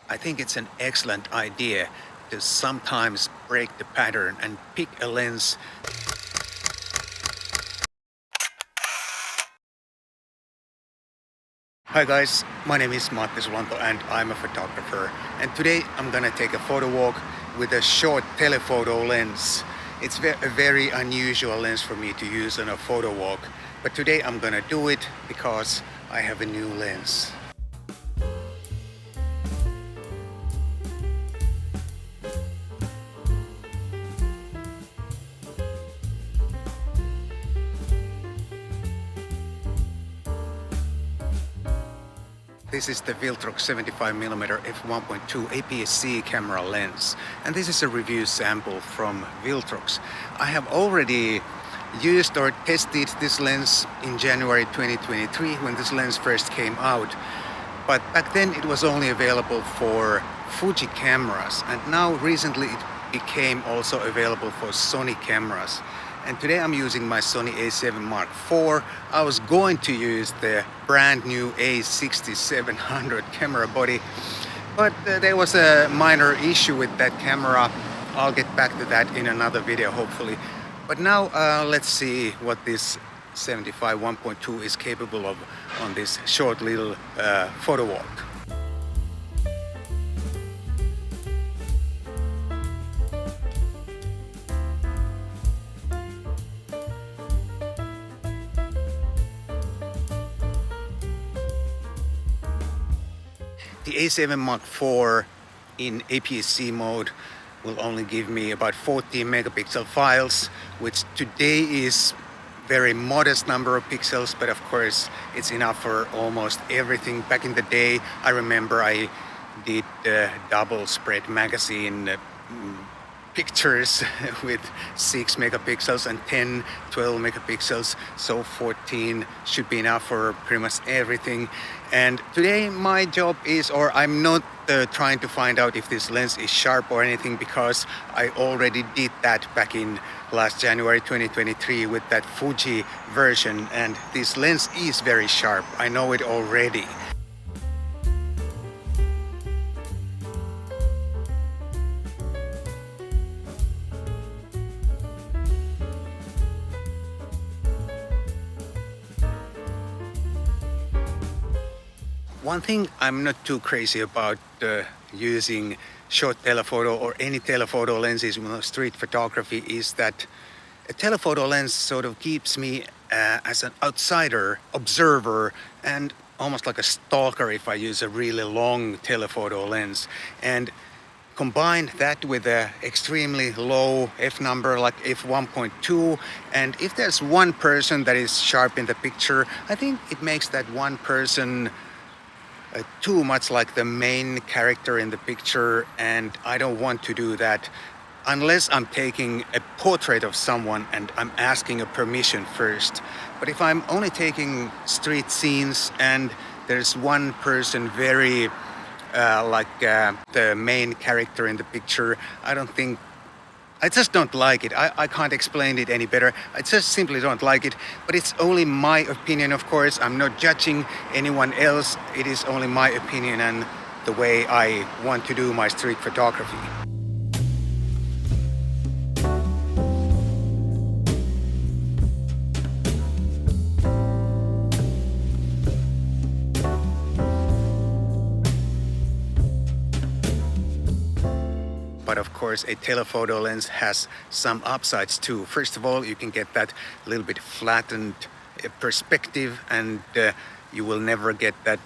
I think it's an excellent idea to sometimes break the pattern and pick a lens. Hi guys, my name is Matti Sulanto and I'm a photographer, and today I'm gonna take a photo walk with a short telephoto lens. It's a very unusual lens for me to use on a photo walk, but today I'm gonna do it because I have a new lens. This is the Viltrox 75mm F1.2 APS-C camera lens, and this is a review sample from Viltrox. I have already used or tested this lens in January 2023 when this lens first came out, but back then it was only available for Fuji cameras, and now recently it became also available for Sony cameras. And today I'm using my Sony A7 Mark IV. I was going to use the brand new A6700 camera body, but there was a minor issue with that camera. I'll get back to that in another video hopefully. But now let's see what this 75 1.2 is capable of on this short little photo walk. The A7 Mark IV in APS-C mode will only give me about 14 megapixel files, which today is very modest number of pixels, but of course it's enough for almost everything. Back in the day, I remember I did double spread magazine pictures with 6 megapixels and 10, 12 megapixels, so 14 should be enough for pretty much everything. And today my job is, or I'm not trying to find out if this lens is sharp or anything, because I already did that back in last January 2023 with that Fuji version, and this lens is very sharp. I know it already. One thing I'm not too crazy about using short telephoto or any telephoto lenses with street photography is that a telephoto lens sort of keeps me as an outsider observer and almost like a stalker if I use a really long telephoto lens. And combine that with an extremely low f number like f1.2, and if there's one person that is sharp in the picture, I think it makes that one person too much like the main character in the picture, and I don't want to do that unless I'm taking a portrait of someone and I'm asking a permission first. But if I'm only taking street scenes and there's one person very the main character in the picture, I just don't like it. I can't explain it any better. I just simply don't like it. But it's only my opinion, of course. I'm not judging anyone else. It is only my opinion and the way I want to do my street photography. But of course, a telephoto lens has some upsides too. First of all, you can get that little bit flattened perspective, and you will never get that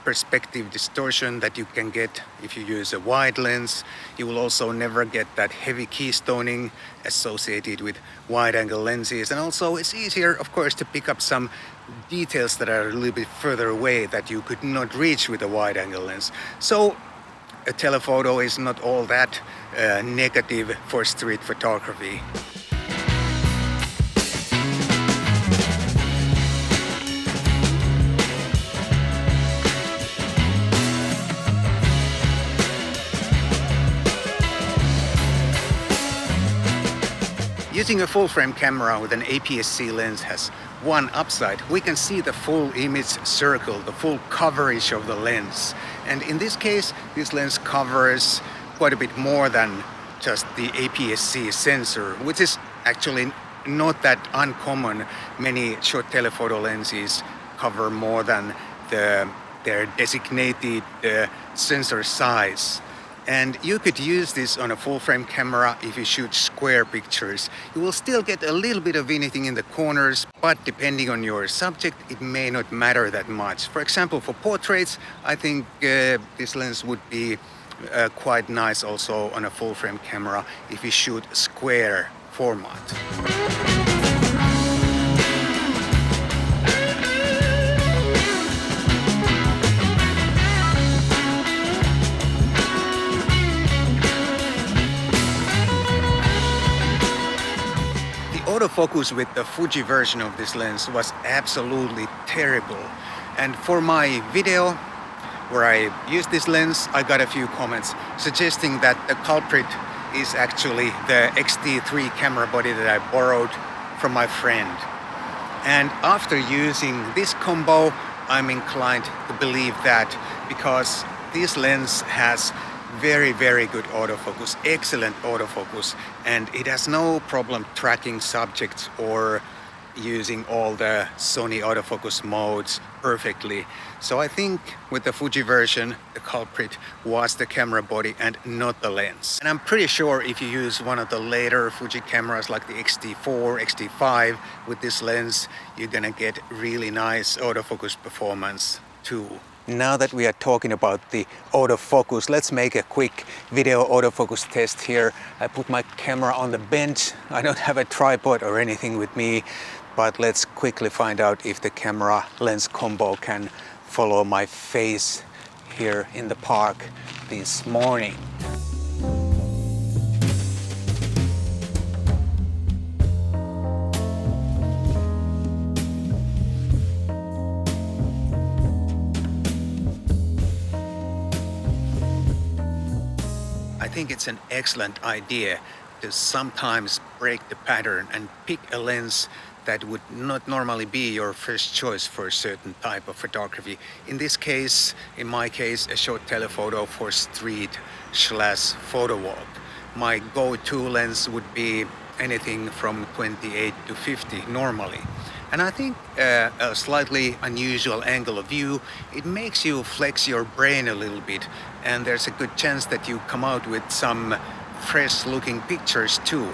perspective distortion that you can get if you use a wide lens. You will also never get that heavy keystoning associated with wide-angle lenses. And also it's easier, of course, to pick up some details that are a little bit further away that you could not reach with a wide-angle lens. So a telephoto is not all that negative for street photography. Using a full-frame camera with an APS-C lens has one upside. We can see the full image circle, the full coverage of the lens. And in this case, this lens covers quite a bit more than just the APS-C sensor, which is actually not that uncommon. Many short telephoto lenses cover more than their designated sensor size. And you could use this on a full frame camera if you shoot square pictures. You will still get a little bit of anything in the corners, but depending on your subject, it may not matter that much. For example, for portraits, I think this lens would be quite nice also on a full frame camera if you shoot square format. Autofocus with the Fuji version of this lens was absolutely terrible. And for my video where I used this lens, I got a few comments suggesting that the culprit is actually the X-T3 camera body that I borrowed from my friend. And after using this combo, I'm inclined to believe that, because this lens has very good autofocus, excellent autofocus, and it has no problem tracking subjects or using all the Sony autofocus modes perfectly. So I think with the Fuji version, the culprit was the camera body and not the lens. And I'm pretty sure if you use one of the later Fuji cameras like the X-T4, X-T5 with this lens, you're gonna get really nice autofocus performance too. Now that we are talking about the autofocus, let's make a quick video autofocus test here. I put my camera on the bench. I don't have a tripod or anything with me, but let's quickly find out if the camera lens combo can follow my face here in the park this morning. I think it's an excellent idea to sometimes break the pattern and pick a lens that would not normally be your first choice for a certain type of photography. In this case, in my case, a short telephoto for street/photo walk. My go-to lens would be anything from 28 to 50 normally. And I think a slightly unusual angle of view, it makes you flex your brain a little bit, and there's a good chance that you come out with some fresh looking pictures too.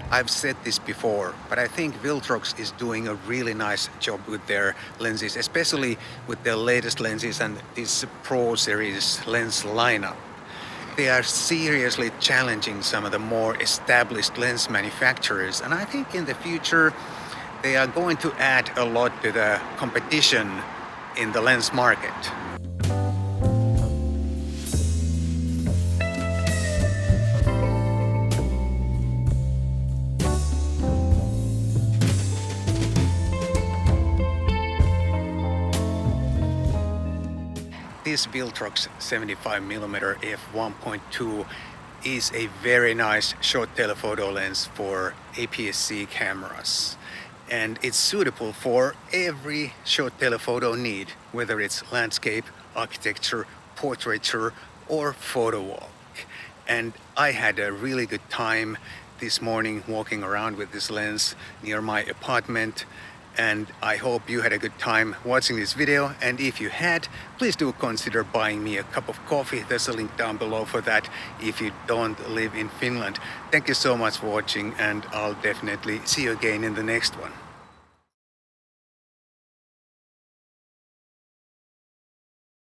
I've said this before, but I think Viltrox is doing a really nice job with their lenses, especially with their latest lenses and this Pro Series lens lineup. They are seriously challenging some of the more established lens manufacturers, and I think in the future they are going to add a lot to the competition in the lens market. This Viltrox 75mm F1.2 is a very nice short telephoto lens for APS-C cameras, and it's suitable for every short telephoto need, whether it's landscape, architecture, portraiture or photo walk. And I had a really good time this morning walking around with this lens near my apartment, and I hope you had a good time watching this video. And if you had, please do consider buying me a cup of coffee. There's a link down below for that if you don't live in Finland. Thank you so much for watching, and I'll definitely see you again in the next one.